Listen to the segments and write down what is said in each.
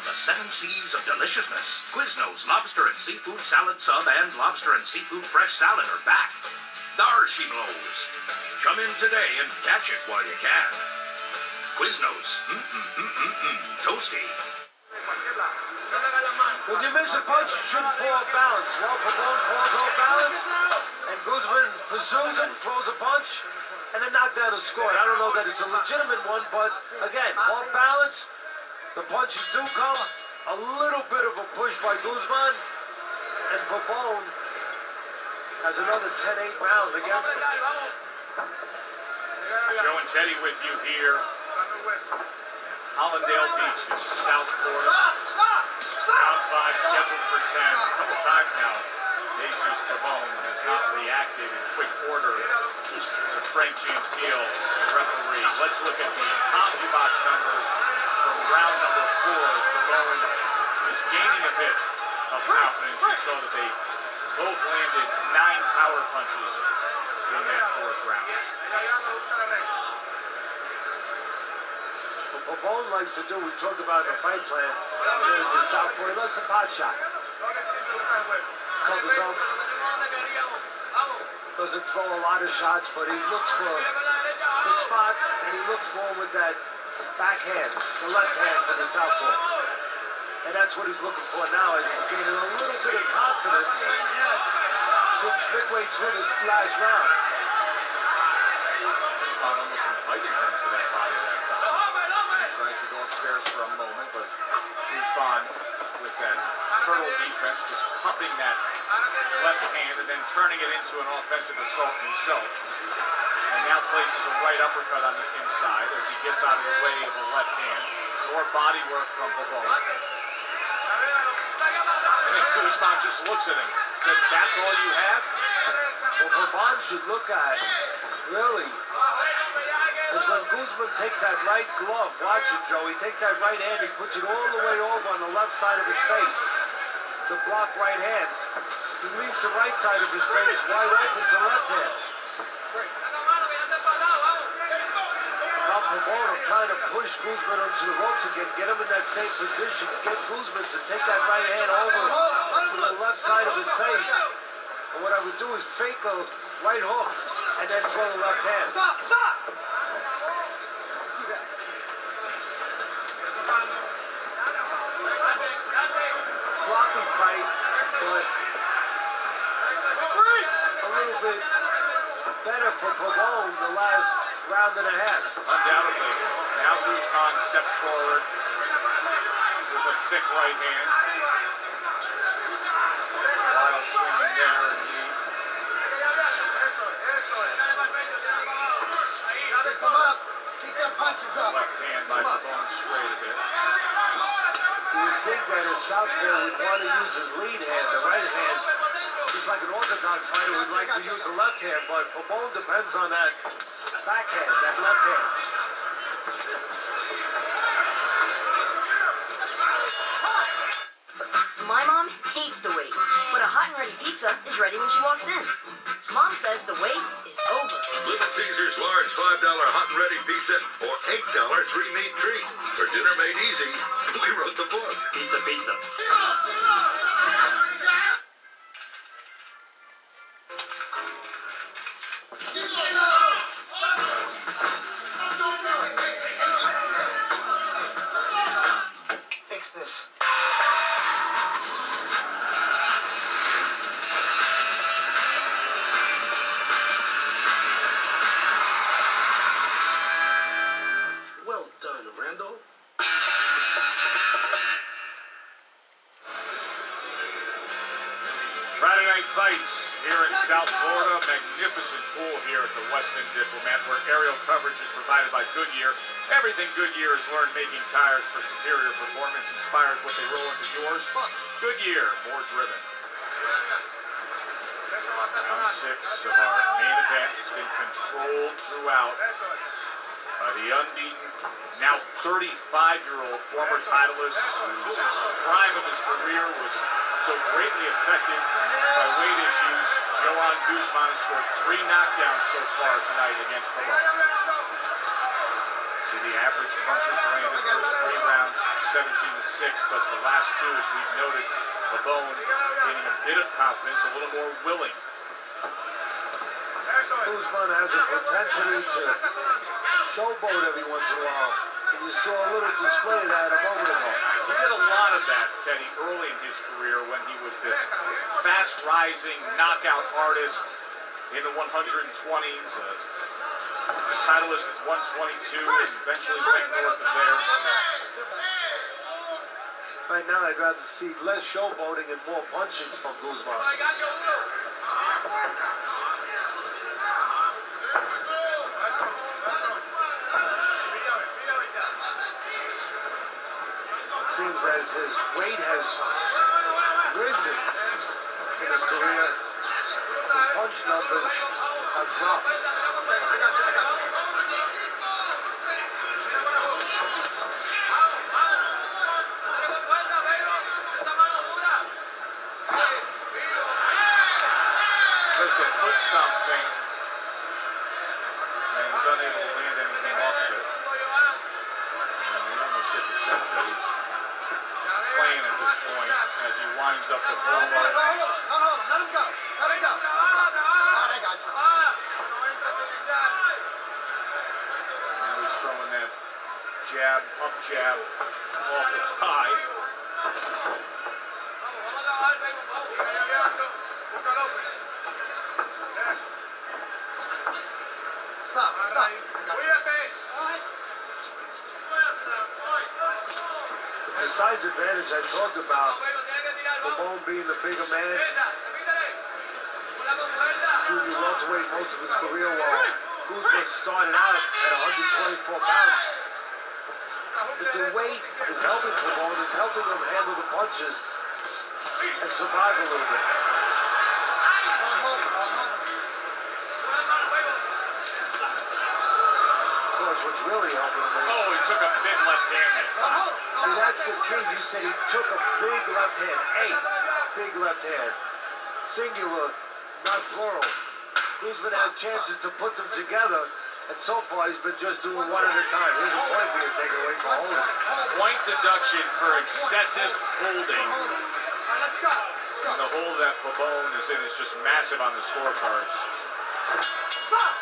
the 7 C's of deliciousness. Quiznos Lobster and Seafood Salad Sub and Lobster and Seafood Fresh Salad are back. There she blows. Come in today and catch it while you can. Quiznos. Toasty. When you miss a punch, you shouldn't fall off balance. Well, Pabon falls off balance, and Guzman pursues him, throws a punch, and then knocked down a score. I don't know that it's a legitimate one, but again, off balance, the punches do come. A little bit of a push by Guzman, and Pabon has another 10-8 round against him. Joe and Teddy with you here. Hollandale Beach in South Florida. Round 5 scheduled for 10. A couple times now, Jesus Pabon has not reacted in quick order to Frank Gentile, the referee. Let's look at the CompuBox numbers from round number 4 as Pabon is gaining a bit of confidence. You saw that they both landed 9 power punches in that 4th round. What Pabon likes to do, we talked about in the fight plan, is the southpaw. He likes a pot shot. Covers up. Doesn't throw a lot of shots, but he looks for spots, and he looks for him with that backhand, the left hand for the southpaw. And that's what he's looking for now, as he's gaining a little bit of confidence since midway through this last round. Guzman almost inviting him to that body that time. He tries to go upstairs for a moment, but Guzman with that turtle defense just cupping that left hand and then turning it into an offensive assault himself. And now places a right uppercut on the inside as he gets out of the way of the left hand. More body work from Pabon. And then Guzman just looks at him. Said, that's all you have? What Pabon should look at, really, is when Guzman takes that right glove. Watch it, Joe. He takes that right hand, he puts it all the way over on the left side of his face to block right hands. He leaves the right side of his face wide open to left hands. Now Pabon trying to push Guzman onto the ropes again, get him in that same position, get Guzman to take that right hand over to the left side of his face. And what I would do is fake a right hook and then throw the left hand. Stop! Stop! Sloppy fight, but a little bit better for Pabon the last round and a half. Undoubtedly. Now Guzman steps forward with a thick right hand. Wild swinging there indeed. Pick them up. Keep them punches up. Left hand by Pabon straight a bit. You would think that a southpaw would want to use his lead hand, the right hand. Just like an orthodox fighter would like to use the left hand, but Pabon depends on that backhand, that left hand. My mom hates to wait, but a hot and ready pizza is ready when she walks in. Mom says the wait is over. Little Caesar's large $5 hot and ready pizza or $8 3-meat treat. For dinner made easy, we wrote the book. Pizza, pizza. Fix this. Well done, Randall. Friday Night Fights here in South Florida. Magnificent pool here at the Westin Diplomat, where aerial coverage is provided by Goodyear. Everything Goodyear has learned making tires for superior performance inspires what they roll into yours. Goodyear, more driven. Round 6 of our main event has been controlled throughout by the unbeaten, now 35-year-old former titleist whose prime of his career was so greatly affected by weight issues. Joan Guzman has scored 3 knockdowns so far tonight against Pabon. So See, the average punches landed first 3 rounds, 17-6, but the last 2, as we've noted, Pabon gaining a bit of confidence, a little more willing. Guzman has a propensity to showboat every once in a while. And you saw a little display of that a moment ago. He did a lot of that, Teddy, early in his career when he was this fast-rising knockout artist in the 120s. A titleist at 122 and eventually went north of there. Right now, I'd rather see less showboating and more punching from Guzman. Seems as his weight has risen in his career, his punch numbers have dropped. I got you. There's the foot stomp thing, and he's unable to land anything off of it. And you almost get the sense that he's playing at this point as he winds up the ball. Hold him. Let him go. All right, I got you. Now he's throwing that jab, up jab, off the thigh. Stop. The size advantage I talked about, Pabon being the bigger man, junior welterweight most of his career, while Guzman started out at 124 pounds. But the weight is helping Pabon, is helping him handle the punches and survive a little bit. Of course, what's really helping him is... Oh, he took a big left hand that time. See, that's the key. You said he took a big left hand. Big left hand. Singular, not plural. Guzman had chances to put them together, and so far he's been just doing one at a time. Here's a point being taken away for holding. Point deduction for excessive holding. All right, let's go. And the hold that Pabon is in is just massive on the scorecards. Stop.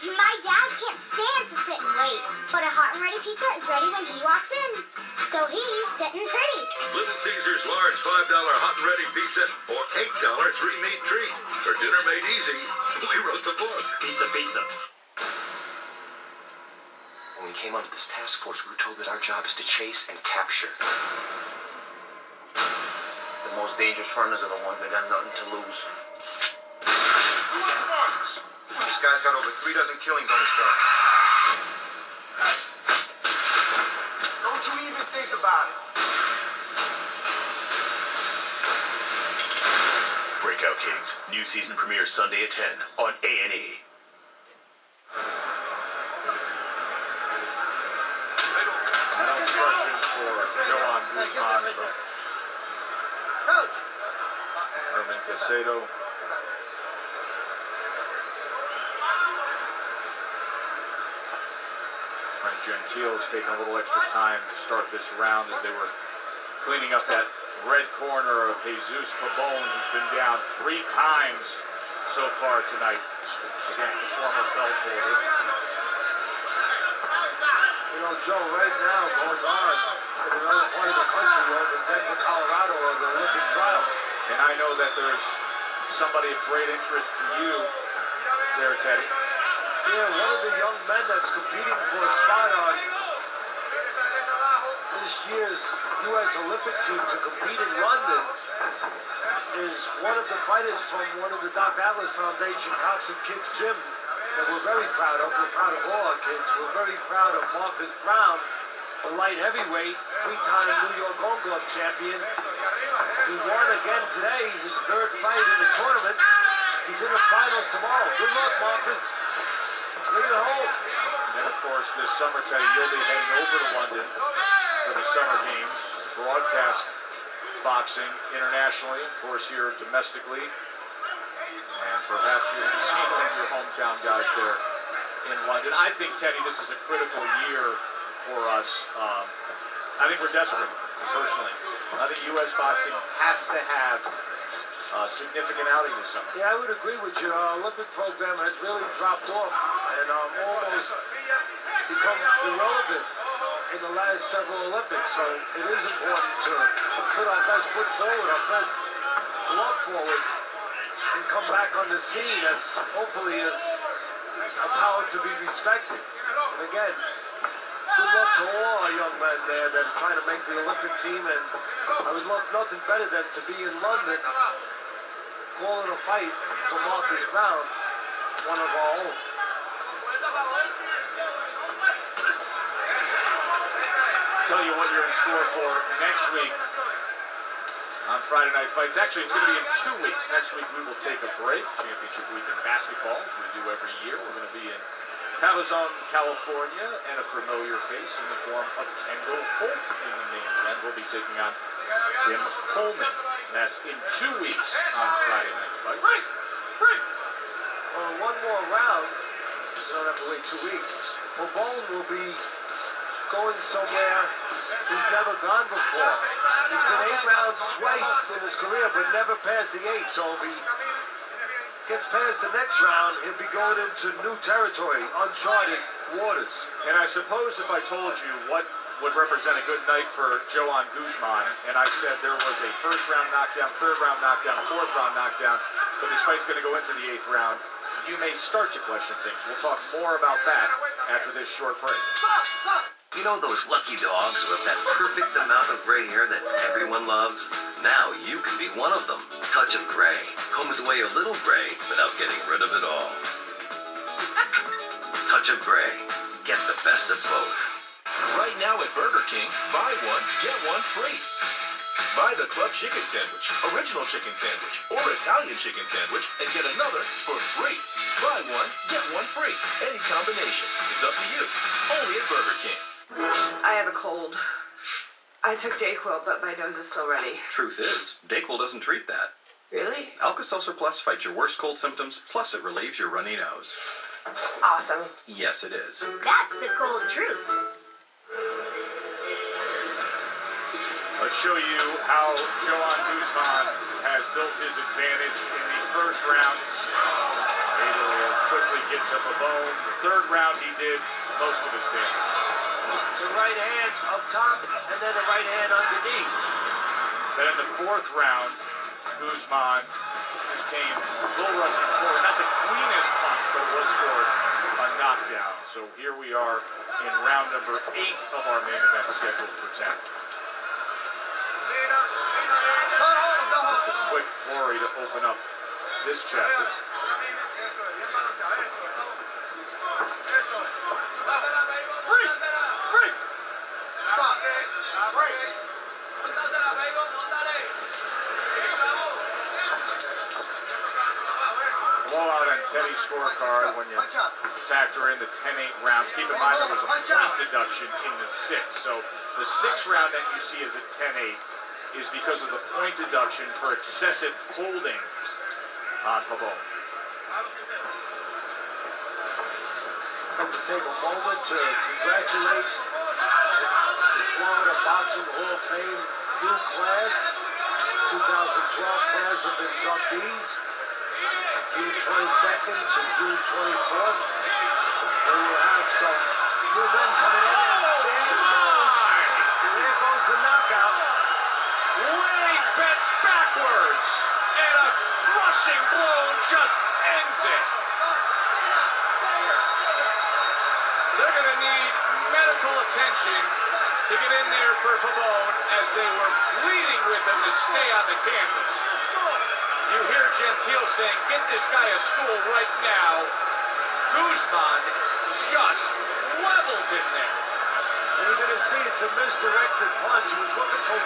My dad can't stand to sit and wait, but a hot and ready pizza is ready when he walks in. So he's sitting pretty. Little Caesar's large $5 hot and ready pizza or $8 3-meat treat. For dinner made easy, we wrote the book. Pizza. When we came onto this task force, we were told that our job is to chase and capture. The most dangerous runners are the ones that got nothing to lose. This guy's got over 3 dozen killings on his belt. Don't you even think about it. Breakout Kings. New season premieres Sunday at 10 on A&E. No instructions for Joan Guzman from Coach. Herman Casedo. Frank Gentile's taking a little extra time to start this round as they were cleaning up that red corner of Jesus Pabon, who's been down 3 times so far tonight against the former belt holder. You know, Joe, right now going on in another part of the country over in Denver, Colorado, are the Olympic trials. And I know that there's somebody of great interest to you there, Teddy. Yeah, one of the young men that's competing for a spot on this year's U.S. Olympic team to compete in London is one of the fighters from one of the Dr. Atlas Foundation Cops and Kids gym that we're very proud of. We're proud of all our kids. We're very proud of Marcus Brown, the light heavyweight, 3-time New York Home Glove champion. He won again today, his 3rd fight in the tournament. He's in the finals tomorrow. Good luck, Marcus. Bring it home. And then, of course, this summer, Teddy, you'll be heading over to London for the Summer Games, broadcast boxing internationally, of course, here domestically. And perhaps you'll be seeing one of your hometown guys there in London. I think, Teddy, this is a critical year for us. I think we're desperate, personally. I think U.S. boxing has to have a significant outing this summer. Yeah, I would agree with you. Our Olympic program has really dropped off and almost become irrelevant in the last several Olympics. So it is important to put our best foot forward, our best glove forward, and come back on the scene as hopefully as a power to be respected. And again, good luck to all our young men there that are trying to make the Olympic team, and I would love nothing better than to be in London calling a fight for Marcus Brown, one of our own. Tell you what you're in store for next week on Friday Night Fights. Actually, it's going to be in 2 weeks. Next week we will take a break. Championship week in basketball, as we do every year. We're going to be in Pabon, California, and a familiar face in the form of Kendall Holt in the main event. We'll be taking on Tim Coleman. That's in 2 weeks on Friday Night Fights. Well, one more round. You don't have to wait 2 weeks. Pabon will be going somewhere he's never gone before. He's been 8 rounds twice in his career, but never past the 8. So if he gets past the next round, he'll be going into new territory, uncharted waters. And I suppose if I told you what would represent a good night for Joan Guzman, and I said there was a first-round knockdown, third-round knockdown, fourth-round knockdown, but this fight's going to go into the 8th round, you may start to question things. We'll talk more about that after this short break. You know those lucky dogs with that perfect amount of gray hair that everyone loves? Now you can be one of them. Touch of Gray combs away a little gray without getting rid of it all. Touch of Gray. Get the best of both. Right now at Burger King, buy one, get one free. Buy the Club Chicken Sandwich, Original Chicken Sandwich, or Italian Chicken Sandwich, and get another for free. Buy one, get one free. Any combination. It's up to you. Only at Burger King. I have a cold. I took Dayquil, but my nose is still runny. Truth is, Dayquil doesn't treat that. Really? Alka-Seltzer Plus fights your worst cold symptoms, plus it relieves your runny nose. Awesome. Yes, it is. That's the cold truth. Let's show you how Joan Guzman has built his advantage in the first round. Able to quickly get to Pabon. The third round, he did most of his damage. The right hand up top, and then the right hand underneath. Then in the 4th round, Guzman just came bull rushing forward. Not the cleanest punch, but it was scored a knockdown. So here we are in round number 8 of our main event scheduled for 10. Just a quick flurry to open up this chapter. Blowout on Teddy's scorecard when you factor in the 10-8 rounds. Keep in mind there was a point deduction in the 6th. So the 6th round that you see as a 10-8 is because of the point deduction for excessive holding on Pabon. I'd like to take a moment to congratulate the Florida Boxing Hall of Fame new class, 2012 class of inductees, June 22nd to June 24th. We will have some new men coming in, and there goes the knockout. Way bent backwards, and a crushing blow just ends it. They're going to need medical attention to get in there for Pabon as they were pleading with him to stay on the canvas. You hear Gentile saying, get this guy a stool right now. Guzman just leveled him there. And you're going to see it's a misdirected punch. He was looking for